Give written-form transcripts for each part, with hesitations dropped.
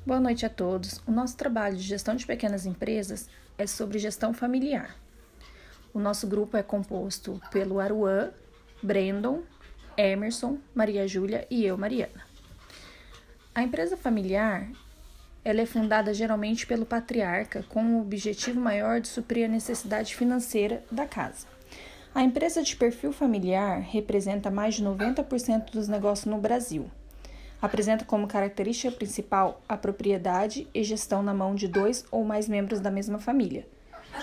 Boa noite a todos. O nosso trabalho de gestão de pequenas empresas é sobre gestão familiar. O nosso grupo é composto pelo Aruan, Brandon, Emerson, Maria Júlia e eu, Mariana. A empresa familiar ela é fundada geralmente pelo patriarca com o objetivo maior de suprir a necessidade financeira da casa. A empresa de perfil familiar representa mais de 90% dos negócios no Brasil. Apresenta como característica principal a propriedade e gestão na mão de 2 ou mais membros da mesma família,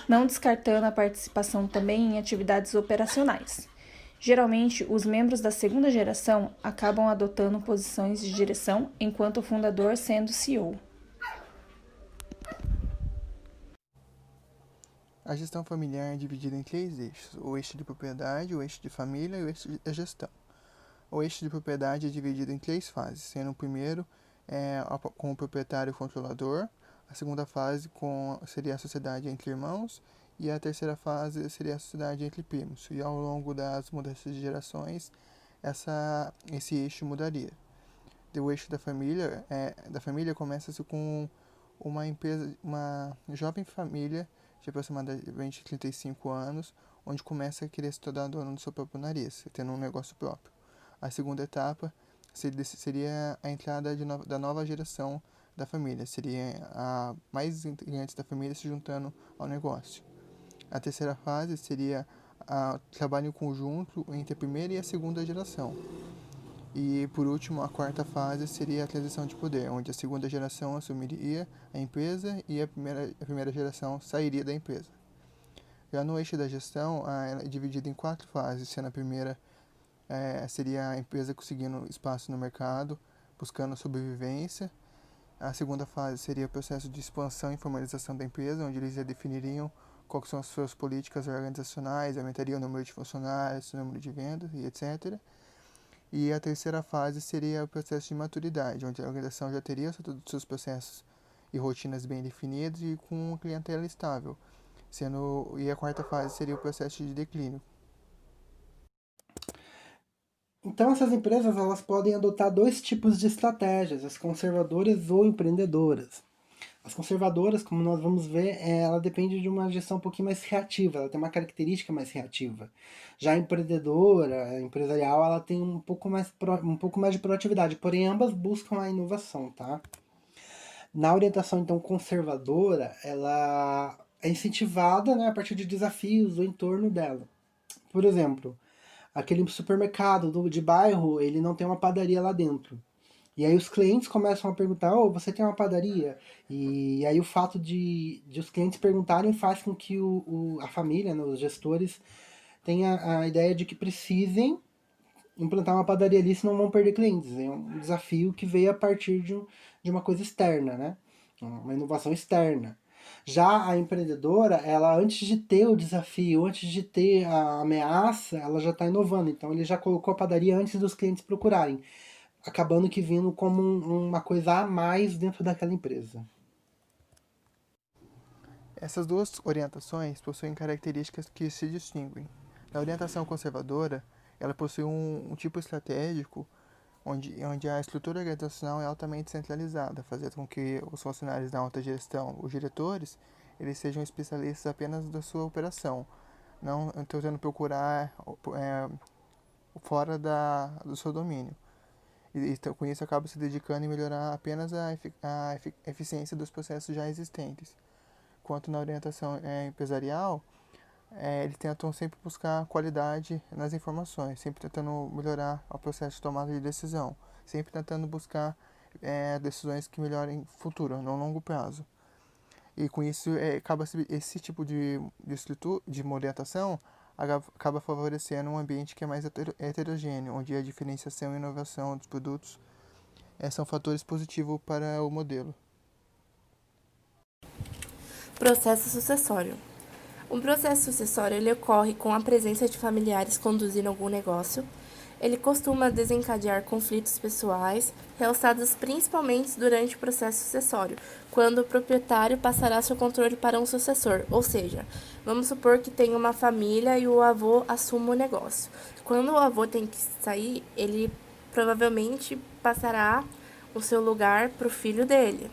não descartando a participação também em atividades operacionais. Geralmente, os membros da segunda geração acabam adotando posições de direção, enquanto o fundador sendo CEO. A gestão familiar é dividida em 3 eixos: o eixo de propriedade, o eixo de família e o eixo de gestão. O eixo de propriedade é dividido em 3 fases, sendo o primeiro com o proprietário controlador, a segunda fase seria a sociedade entre irmãos e a terceira fase seria a sociedade entre primos. E ao longo das mudanças de gerações, esse eixo mudaria. O eixo da família começa-se com uma jovem família de aproximadamente 35 anos, onde começa a querer se tornar dono do seu próprio nariz, tendo um negócio próprio. A segunda etapa seria a entrada da nova geração da família, seria mais integrantes da família se juntando ao negócio. A terceira fase seria o trabalho em conjunto entre a primeira e a segunda geração. E, por último, a quarta fase seria a transição de poder, onde a segunda geração assumiria a empresa e a primeira geração sairia da empresa. Já no eixo da gestão, ela é dividida em 4 fases, sendo a primeira seria a empresa conseguindo espaço no mercado, buscando sobrevivência. A segunda fase seria o processo de expansão e formalização da empresa, onde eles já definiriam quais são as suas políticas organizacionais, aumentariam o número de funcionários, o número de vendas e etc. E a terceira fase seria o processo de maturidade, onde a organização já teria todos os seus processos e rotinas bem definidos e com uma clientela estável. E a quarta fase seria o processo de declínio. Então, essas empresas elas podem adotar 2 tipos de estratégias, as conservadoras ou empreendedoras. As conservadoras, como nós vamos ver, ela depende de uma gestão um pouquinho mais reativa, ela tem uma característica mais reativa. Já a empreendedora, a empresarial, ela tem um pouco mais de proatividade, porém ambas buscam a inovação, tá? Na orientação, então, conservadora, ela é incentivada, né, a partir de desafios do entorno dela. Por exemplo, aquele supermercado de bairro, ele não tem uma padaria lá dentro. E aí os clientes começam a perguntar, oh, você tem uma padaria? E aí o fato de os clientes perguntarem faz com que a família, né, os gestores, tenha a ideia de que precisem implantar uma padaria ali, senão vão perder clientes. É um desafio que veio a partir de uma coisa externa, né? Uma inovação externa. Já a empreendedora, ela antes de ter o desafio, antes de ter a ameaça, ela já está inovando. Então ele já colocou a padaria antes dos clientes procurarem, acabando que vindo como uma coisa a mais dentro daquela empresa. Essas duas orientações possuem características que se distinguem. Na orientação conservadora, ela possui um tipo estratégico onde a estrutura organizacional é altamente centralizada, fazendo com que os funcionários da alta gestão, os diretores, eles sejam especialistas apenas da sua operação, não tentando procurar fora do seu domínio. E com isso acaba se dedicando em melhorar apenas a eficiência dos processos já existentes. Quanto na orientação empresarial, eles tentam sempre buscar qualidade nas informações, sempre tentando melhorar o processo de tomada de decisão, sempre tentando buscar decisões que melhorem o futuro, não longo prazo. E com isso, esse tipo de orientação acaba favorecendo um ambiente que é mais heterogêneo, onde a diferenciação e inovação dos produtos são fatores positivos para o modelo. Processo sucessório. Um processo sucessório ele ocorre com a presença de familiares conduzindo algum negócio. Ele costuma desencadear conflitos pessoais, realçados principalmente durante o processo sucessório, quando o proprietário passará seu controle para um sucessor, ou seja, vamos supor que tem uma família e o avô assume o negócio. Quando o avô tem que sair, ele provavelmente passará o seu lugar para o filho dele.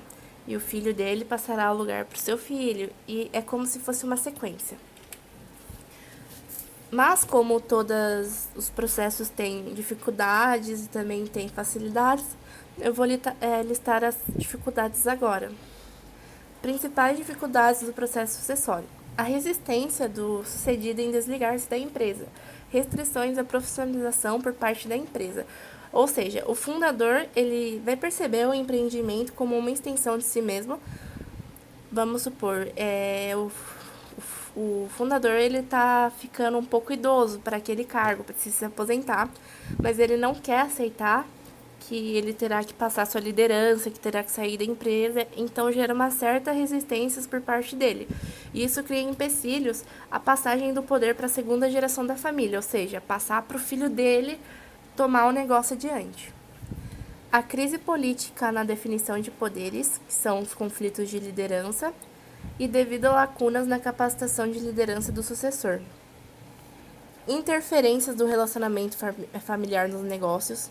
e o filho dele passará o lugar para o seu filho, e é como se fosse uma sequência. Mas como todos os processos têm dificuldades e também têm facilidades, eu vou listar as dificuldades agora. Principais dificuldades do processo sucessório: a resistência do sucedido em desligar-se da empresa, restrições à profissionalização por parte da empresa. Ou seja, o fundador ele vai perceber o empreendimento como uma extensão de si mesmo. Vamos supor, o fundador ele está ficando um pouco idoso para aquele cargo, precisa se aposentar, mas ele não quer aceitar que ele terá que passar sua liderança, que terá que sair da empresa, então gera uma certa resistência por parte dele. E isso cria empecilhos à passagem do poder para a segunda geração da família, ou seja, passar para o filho dele tomar o negócio adiante. A crise política na definição de poderes, que são os conflitos de liderança, e devido a lacunas na capacitação de liderança do sucessor. Interferências do relacionamento familiar nos negócios,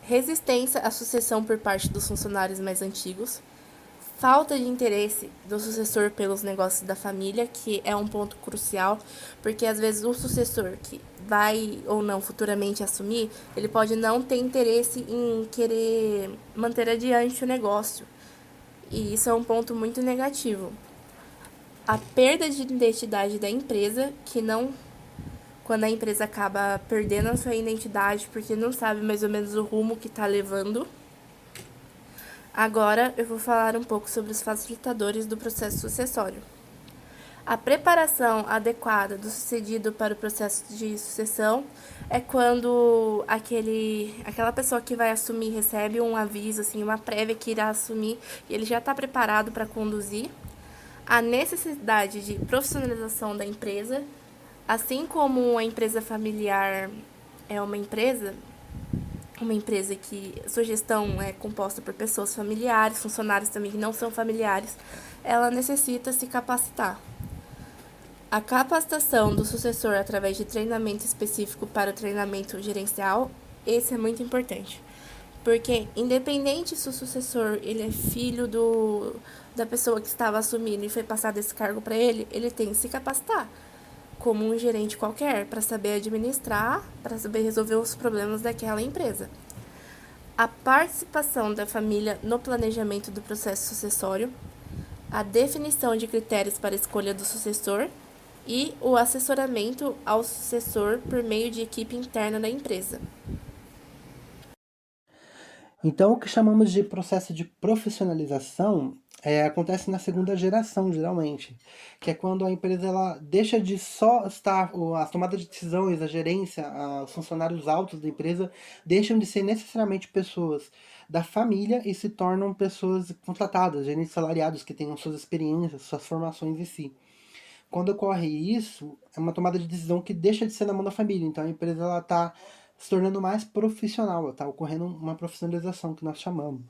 resistência à sucessão por parte dos funcionários mais antigos, falta de interesse do sucessor pelos negócios da família, que é um ponto crucial, porque às vezes o sucessor que vai ou não futuramente assumir, ele pode não ter interesse em querer manter adiante o negócio. E isso é um ponto muito negativo. A perda de identidade da empresa, quando a empresa acaba perdendo a sua identidade porque não sabe mais ou menos o rumo que está levando. Agora eu vou falar um pouco sobre os facilitadores do processo sucessório. A preparação adequada do sucedido para o processo de sucessão é quando aquela pessoa que vai assumir recebe um aviso, assim, uma prévia que irá assumir e ele já está preparado para conduzir. A necessidade de profissionalização da empresa, assim como a empresa familiar é uma empresa que sua gestão é composta por pessoas familiares, funcionários também que não são familiares, ela necessita se capacitar. A capacitação do sucessor através de treinamento específico para o treinamento gerencial, esse é muito importante. Porque independente se o sucessor ele é filho da pessoa que estava assumindo e foi passado esse cargo para ele, ele tem que se capacitar como um gerente qualquer para saber administrar, para saber resolver os problemas daquela empresa. A participação da família no planejamento do processo sucessório, a definição de critérios para a escolha do sucessor e o assessoramento ao sucessor por meio de equipe interna da empresa. Então, o que chamamos de processo de profissionalização acontece na segunda geração, geralmente, que é quando a empresa ela deixa de só estar, a tomada de decisões, a gerência, os funcionários altos da empresa deixam de ser necessariamente pessoas da família e se tornam pessoas contratadas, gerentes salariados, que tenham suas experiências, suas formações em si. Quando ocorre isso, é uma tomada de decisão que deixa de ser na mão da família, então a empresa está se tornando mais profissional, está ocorrendo uma profissionalização que nós chamamos.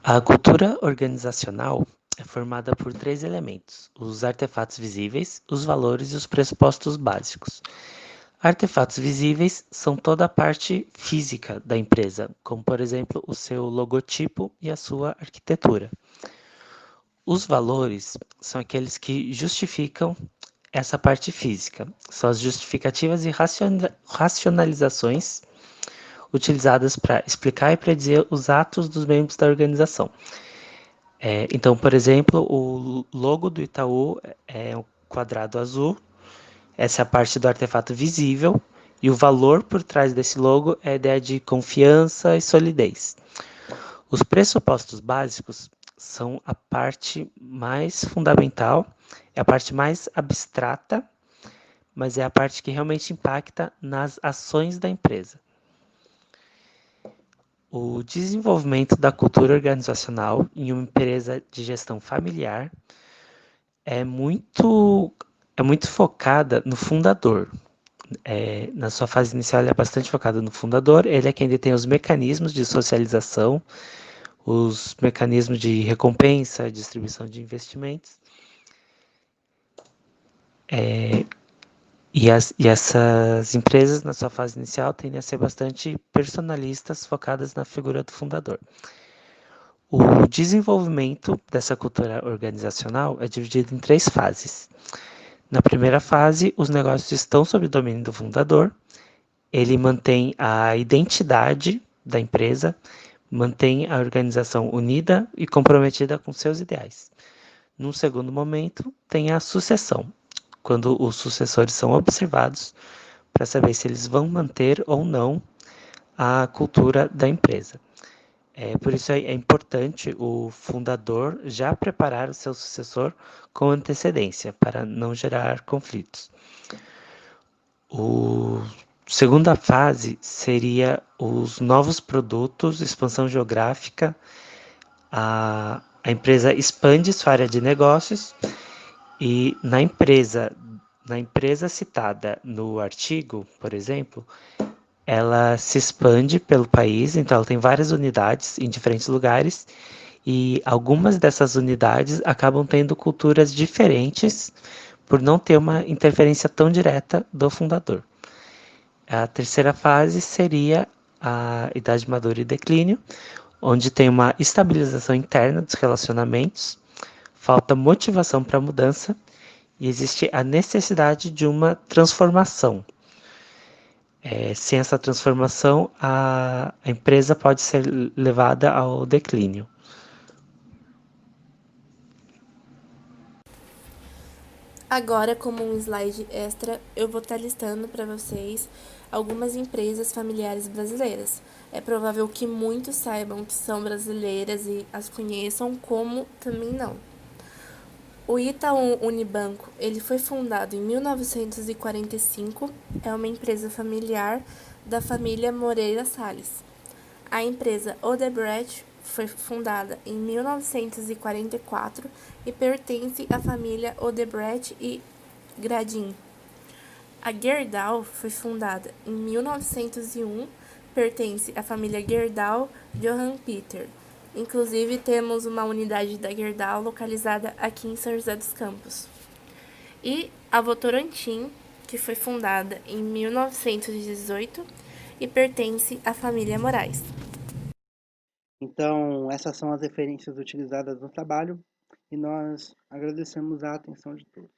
A cultura organizacional é formada por 3 elementos: os artefatos visíveis, os valores e os pressupostos básicos. Artefatos visíveis são toda a parte física da empresa, como por exemplo o seu logotipo e a sua arquitetura. Os valores são aqueles que justificam essa parte física, são as justificativas e racionalizações utilizadas para explicar e predizer os atos dos membros da organização. Então, por exemplo, o logo do Itaú é um quadrado azul, essa é a parte do artefato visível, e o valor por trás desse logo é a ideia de confiança e solidez. Os pressupostos básicos são a parte mais fundamental, é a parte mais abstrata, mas é a parte que realmente impacta nas ações da empresa. O desenvolvimento da cultura organizacional em uma empresa de gestão familiar é muito focada no fundador. Na sua fase inicial, ele é bastante focado no fundador, ele é quem detém os mecanismos de socialização, os mecanismos de recompensa, distribuição de investimentos. E essas empresas, na sua fase inicial, tendem a ser bastante personalistas, focadas na figura do fundador. O desenvolvimento dessa cultura organizacional é dividido em 3 fases. Na primeira fase, os negócios estão sob o domínio do fundador, ele mantém a identidade da empresa, mantém a organização unida e comprometida com seus ideais. Num segundo momento, tem a sucessão, quando os sucessores são observados para saber se eles vão manter ou não a cultura da empresa. Por isso é importante o fundador já preparar o seu sucessor com antecedência, para não gerar conflitos. A segunda fase seria os novos produtos, expansão geográfica. A empresa expande sua área de negócios e na empresa citada no artigo, por exemplo, ela se expande pelo país, então ela tem várias unidades em diferentes lugares e algumas dessas unidades acabam tendo culturas diferentes por não ter uma interferência tão direta do fundador. A terceira fase seria a idade madura e declínio, onde tem uma estabilização interna dos relacionamentos, falta motivação para a mudança e existe a necessidade de uma transformação. Sem essa transformação, a empresa pode ser levada ao declínio. Agora, como um slide extra, eu vou estar listando para vocês algumas empresas familiares brasileiras. É provável que muitos saibam que são brasileiras e as conheçam, como também não. O Itaú Unibanco, ele foi fundado em 1945, é uma empresa familiar da família Moreira Salles. A empresa Odebrecht foi fundada em 1944 e pertence à família Odebrecht e Gradin. A Gerdau foi fundada em 1901, pertence à família Gerdau Johann Peter. Inclusive, temos uma unidade da Gerdau localizada aqui em São José dos Campos. E a Votorantim, que foi fundada em 1918 e pertence à família Moraes. Então, essas são as referências utilizadas no trabalho e nós agradecemos a atenção de todos.